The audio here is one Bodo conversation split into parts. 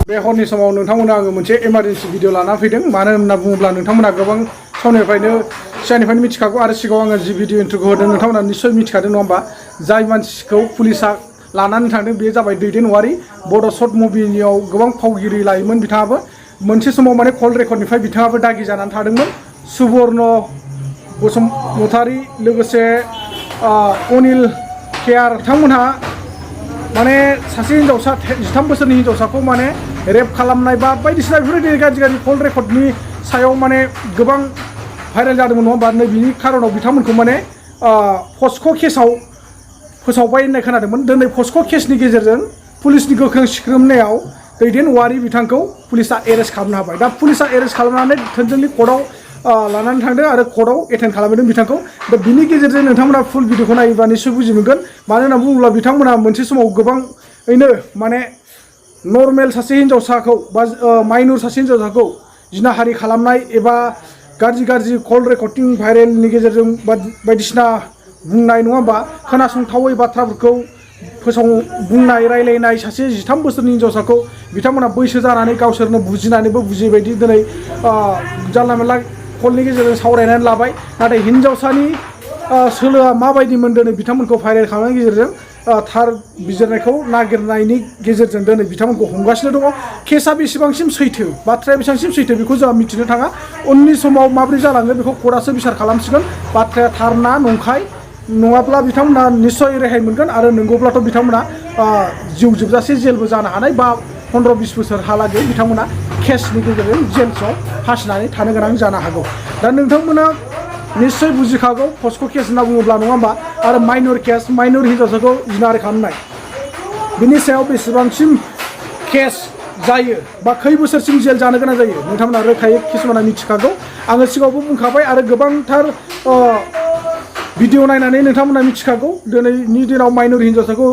बे हरनि समाव नोंथांमोना आङो मोनसे इमारजेन्सि भिडिअ लाना फैदों मानो होनना बुङोब्ला नोंथांमोना गोबां समनिफ्रायनो सिगांनिफ्रायनो मिथिखागौ आरो सिगाङाव आङो जि भिडिअ इन्ट्र'खौ होदों नोंथांमोना निस्सय मिथिखादों नङा होमबा जाय मानसिखौ पुलिसा लानानै थांदों बेयो जाबाय दैदेन औवारि बड' शर्ट मुभिनियाव गोबां फावगिरि लायोमोन बिथाङाबो मोनसे समाव माने कल रेकर्डनिफ्राय बिथाङाबो दागि जानानै थादोंमोन सुबर्न बसुमतारी लोगोसे अनिल केआर बिथांमोनहा माने सासे हिनजावसा 13 बोसोरनि हिनजावसाखौ माने रेप खालामनाय बा बायदिसिना बेफोरबायदि गाज्रि कल रेकर्डनि सायाव माने गोबां भाइरेल जादोंमोन नङा होमबा नै बिनि खारनाव बिथांमोनखौ माने पस्क' केसाव फोसावबाय होननाय खोनादोंमोन दिनै पस्क' केसनि गेजेरजों पुलिसनि गोख्रों सिग्रोमनायाव दैदेन औवारि बिथांखौ पुलिसा एरेस्ट खालामनो हाबाय दा पुलिसा एरेस्ट खालामनानै थोंजोङै कर्टआव लानानै थांदों आरो कर्टआव एटेन्ड खालामदों बिथांखौ दा बिनि गेजेरजों नोंथांमोना फुल भिडिअखौ नायोबा निस्सय बुजि मोनगोन मानो होनना बुङोब्ला बिथांमोना मोनसे समाव गोबाङैनो माने नर्मेल सासे हिनजावसाखौ बा माइनर सासे हिनजावसाखौ जिनाहारि खालामनाय एबा गाज्रि कल रेकर्डिं भाइरेलनि गेजेरजों बायदिसिना बुंनाय नङा होमबा खोनासंथावै बाथ्राफोरखौ बुंनाय रायलायनाय सासे 13 बोसोरनि हिनजावसाखौ बिथांमोना बैसो जानानै गावसोरनो बुजिनानैबो बुजिबायदि दिनै जानला मोनला कलनि गेजेरजों सावरायनानै लाबाय नाथाय हिनजावसानि सोलोआ माबायदिमोन दिनै बिथांमोनखौ भाइरेल खालामनायनि गेजेरजों थार बिजिरनायखौ नागिरनायनि गेजेरजों दिनै बिथांमोनखौ हमगासिनो दङ केसा बेसेबांसिम सैथो बाथ्राया बेसेबांसिम सैथो बेखौ जोंहा मिथिनो थाङा उननि समाव माबोरै जालाङो बेखौ कर्टआसो बिसार खालामसिगोन बाथ्राया थार ना नंखाय नङाब्ला बिथांमोना निस्सय रेहाय मोनगोन आरो नंगौब्लाथ' बिथांमोना जिउ जोबजासे जेलबो जानो हानाय बा 15-20 बोसोरहालागै बिथांमोना केसनि गेजेरजों जेलसआव फासिनानै थानो गोनां जानो हागौ दा नोंथांमोना निश्चय बुजिखागौ पस्क' केस होनना बुङोब्ला नङा होमबा आरो माइनर केस माइनर हिनजावसाखौ जिनाहारि खालामनाय बिनि सायाव बेसेबांसिम केस जायो बा खै बोसोरसिम जेल जानो गोनां जायो नोंथांमोना रोखायै किसुमाना मिथिखागौ आङो सिगाङावबो बुंखाबाय आरो गोबांथार भिडिअ नायनानै नोंथांमोना मिथिखागौ दिनैनि दिनाव माइनर हिनजावसाखौ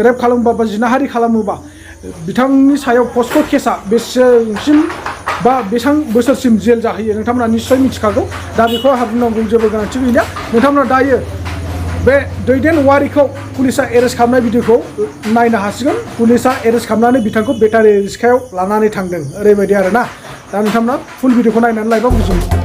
रेप खालामोबा बा जिनाहारि खालामोबा बिथांनि सायाव पस्क' केसा बेसेबांसिम बा बेसेबां बोसोरसिम जेल जाहैयो नोंथांमोना निस्सय मिथिखागौ दा बेखौ आंहा बुंनांगौ जेबो गोनांथि गैया नोंथांमोना दायो बे दैदेन औवारिखौ पुलिसा एरेस्ट खालामनाय भिडिअखौ नायनो हासिगोन पुलिसा एरेस्ट खालामनानै बिथांखौ बेटारि रिक्सायाव लानानै थांदों ओरैबायदि आरोना दा नोंथांमोना फुल भिडिअखौ नायनानै लायोबा बुजिगोन